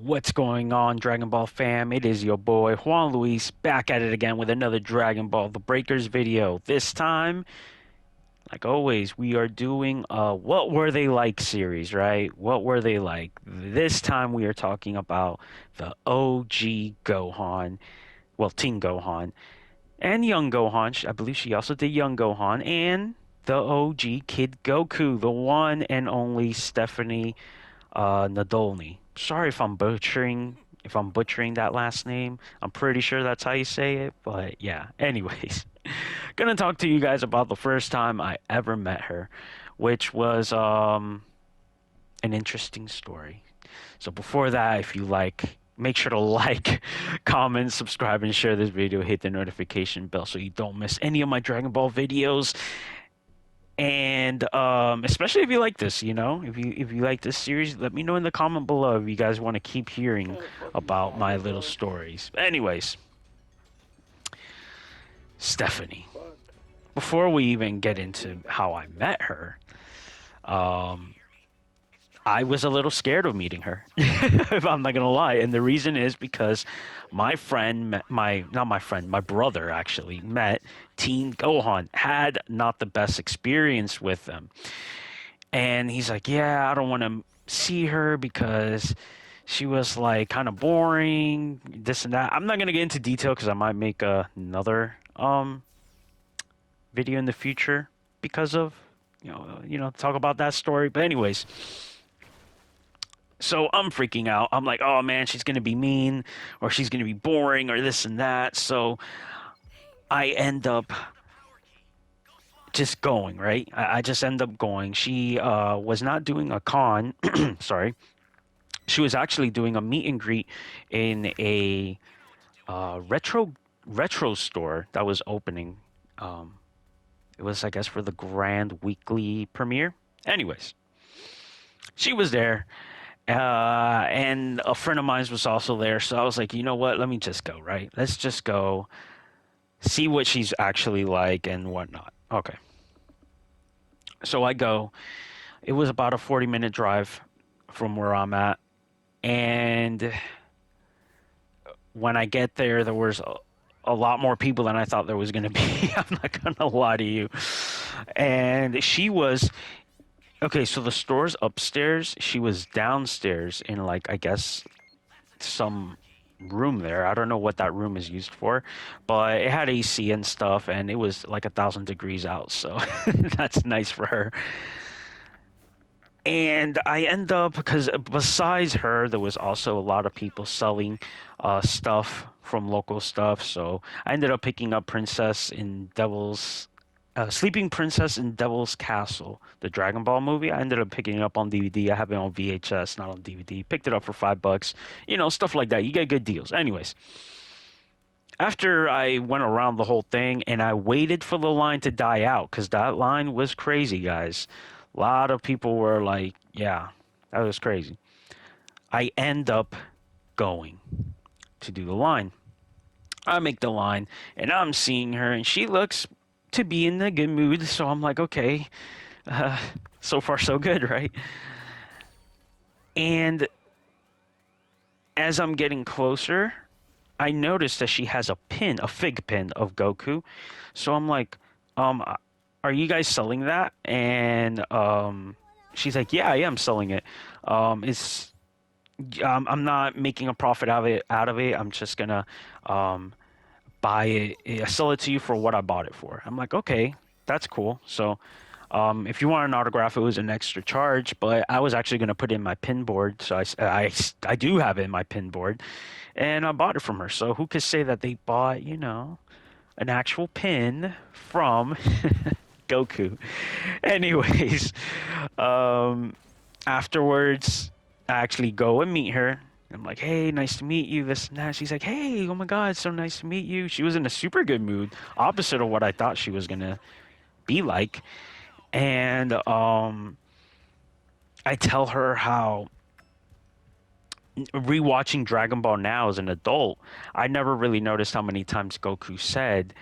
What's going on, Dragon Ball fam? It is your boy Juan Luis back at it again with another Dragon Ball The Breakers video. This time, like always, we are doing a What Were They Like series, right? What were they like? This time we are talking about the OG Gohan, well, Teen Gohan, and Young Gohan. I believe she also did Young Gohan, and the OG Kid Goku, the one and only Stephanie Nadolny. Sorry if I'm butchering that last name. I'm pretty sure that's how you say it, but yeah. Anyways, gonna talk to you guys about the first time I ever met her, which was an interesting story. So before that, if you like, make sure to like, comment, subscribe, and share this video. Hit the notification bell so you don't miss any of my Dragon Ball videos. And especially if you like this, if you like this series, let me know in the comment below if you guys want to keep hearing about my little stories. Anyways, Stephanie. Before we even get into how I met her, um, I was a little scared of meeting her, if I'm not gonna lie. And the reason is because my friend, not my friend, my brother actually met Teen Gohan, had not the best experience with them. And he's like, yeah, I don't want to see her because she was like kind of boring, this and that. I'm not gonna get into detail because I might make another video in the future because of talk about that story. But anyways, so I'm freaking out. I'm like, oh man, she's gonna be mean or she's gonna be boring or this and that. So I end up just going, right? I just end up going. She was not doing a con. Sorry. She was actually doing a meet and greet in a retro store that was opening. It was, I guess, for the grand weekly premiere. Anyways, she was there, and a friend of mine was also there. So I was like, you know what? Let me just go. Right? Let's just go see what she's actually like and whatnot. Okay. So I go. It was about a 40-minute drive from where I'm at, and when I get there, there was a lot more people than I thought there was going to be. I'm not going to lie to you. And she was okay. So the store's upstairs. She was downstairs in, like, I guess some room there. I don't know what that room is used for, but it had AC and stuff, and it was like 1,000 degrees out. So that's nice for her. And I end up, because besides her, there was also a lot of people selling stuff from local stuff. So I ended up picking up Sleeping Princess in Devil's Castle, the Dragon Ball movie. I ended up picking it up on DVD. I have it on VHS, not on DVD. Picked it up for $5. Stuff like that. You get good deals. Anyways, after I went around the whole thing and I waited for the line to die out, because that line was crazy, guys. A lot of people were like, yeah, that was crazy. I end up going to do the line. I make the line and I'm seeing her and she looks to be in a good mood. So I'm like, okay, uh, so far so good, right? And as I'm getting closer, I noticed that she has a fig pin of Goku. So I'm like, are you guys selling that? And she's like, yeah, I am selling it. It's I'm not making a profit out of it. I'm just gonna um buy it, sell it to you for what I bought it for. I'm like, okay, that's cool. So if you want an autograph, it was an extra charge, but I was actually going to put it in my pin board. So I do have it in my pin board, and I bought it from her. So who could say that they bought, an actual pin from Goku? Anyways, um, afterwards, I actually go and meet her. I'm like, hey, nice to meet you, this and that. She's like, hey, oh my God, so nice to meet you. She was in a super good mood, opposite of what I thought she was going to be like. And I tell her how rewatching Dragon Ball now as an adult, I never really noticed how many times Goku said,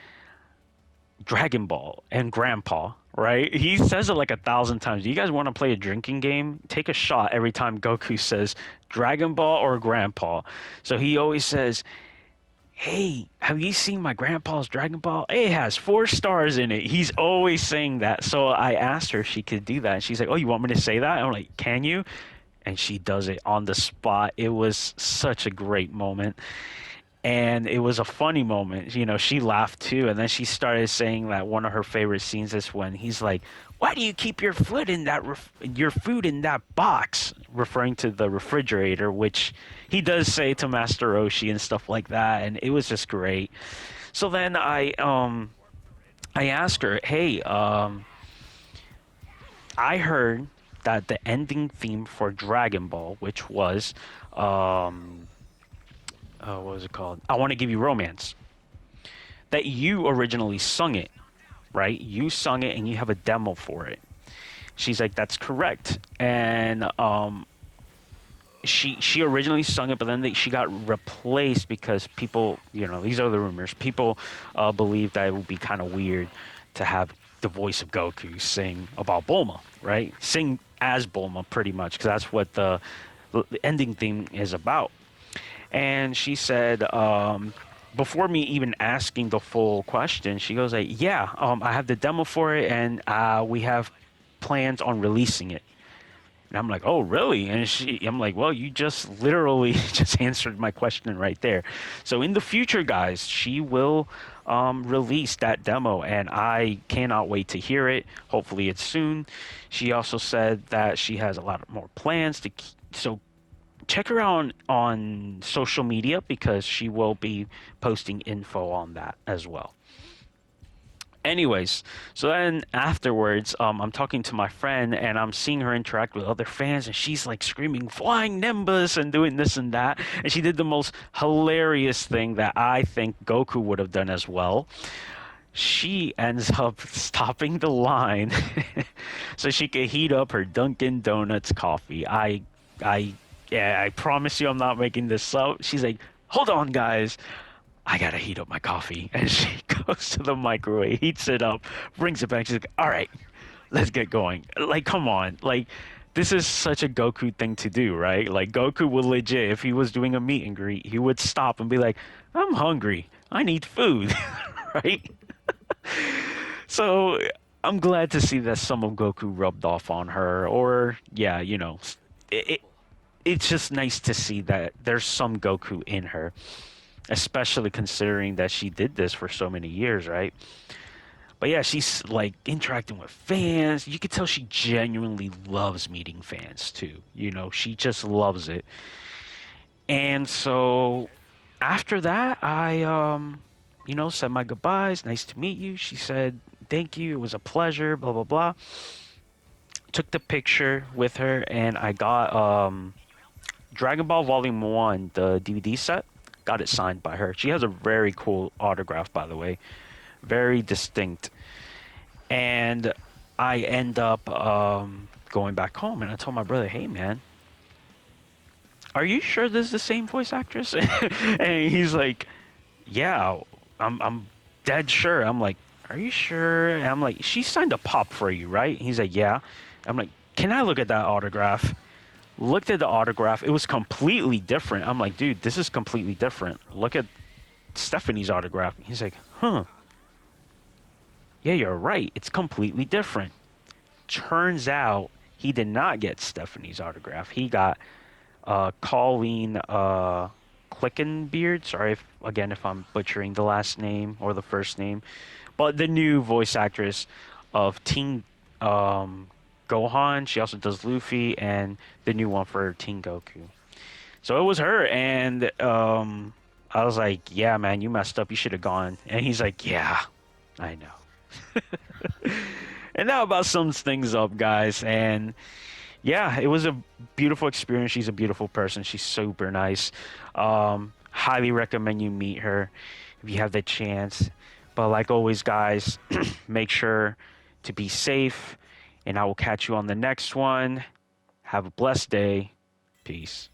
Dragon Ball and Grandpa, right? He says it like 1,000 times. Do you guys want to play a drinking game? Take a shot every time Goku says Dragon Ball or Grandpa. So he always says, "Hey, have you seen my grandpa's Dragon Ball? It has 4 stars in it." He's always saying that. So I asked her if she could do that. And she's like, "Oh, you want me to say that?" I'm like, "Can you?" And she does it on the spot. It was such a great moment. And it was a funny moment. You know, she laughed too. And then she started saying that one of her favorite scenes is when he's like, "Why do you keep your foot in that your food in that box?" Referring to the refrigerator, which he does say to Master Roshi and stuff like that. And it was just great. So then I asked her, "Hey, I heard that the ending theme for Dragon Ball, which was um what was it called? I Want to Give You Romance, that you originally sung it, right? You sung it and you have a demo for it." She's like, "That's correct." And she originally sung it, but then she got replaced because people, you know, these are the rumors. People believe that it would be kind of weird to have the voice of Goku sing about Bulma, right? Sing as Bulma, pretty much, because that's what the ending theme is about. And she said, before me even asking the full question, she goes like, "Yeah, I have the demo for it, and we have plans on releasing it." And I'm like, "Oh, really?" And I'm like, "Well, you just literally just answered my question right there." So in the future, guys, she will release that demo, and I cannot wait to hear it. Hopefully, it's soon. She also said that she has a lot more plans to. So check her out on social media because she will be posting info on that as well. Anyways, so then afterwards, I'm talking to my friend and I'm seeing her interact with other fans, and she's like screaming "Flying Nimbus" and doing this and that. And she did the most hilarious thing that I think Goku would have done as well. She ends up stopping the line so she could heat up her Dunkin' Donuts coffee. I, yeah, I promise you I'm not making this up. She's like, "Hold on, guys. I gotta heat up my coffee." And she goes to the microwave, heats it up, brings it back. She's like, "All right, let's get going." Like, come on. Like, this is such a Goku thing to do, right? Like, Goku would legit, if he was doing a meet and greet, he would stop and be like, "I'm hungry. I need food." Right? So I'm glad to see that some of Goku rubbed off on her, or yeah, you know, it, it's just nice to see that there's some Goku in her, especially considering that she did this for so many years, right? But yeah, she's like interacting with fans. You could tell she genuinely loves meeting fans too. You know, she just loves it. And so after that, I you know, said my goodbyes. "Nice to meet you." She said, "Thank you. It was a pleasure." Blah blah blah. Took the picture with her, and I got Dragon Ball Volume 1, the DVD set. Got it signed by her. She has a very cool autograph, by the way. Very distinct. And I end up going back home, and I told my brother, "Hey, man, are you sure this is the same voice actress?" And he's like, "Yeah, I'm dead sure." I'm like, "Are you sure?" And I'm like, "She signed a pop for you, right?" He's like, "Yeah." I'm like, "Can I look at that autograph?" Looked at the autograph. It was completely different. I'm like, "Dude, this is completely different. Look at Stephanie's autograph." He's like, "Huh. Yeah, you're right. It's completely different." Turns out he did not get Stephanie's autograph. He got Colleen Clickenbeard. Sorry if I'm butchering the last name or the first name, but the new voice actress of Teen Gohan. She also does Luffy, and the new one for Teen Goku. So it was her, and I was like, "Yeah, man, you messed up. You should have gone." And he's like, "Yeah, I know." And that about sums things up, guys. And yeah, it was a beautiful experience. She's a beautiful person. She's super nice. Highly recommend you meet her if you have the chance. But like always, guys, make sure to be safe. And I will catch you on the next one. Have a blessed day. Peace.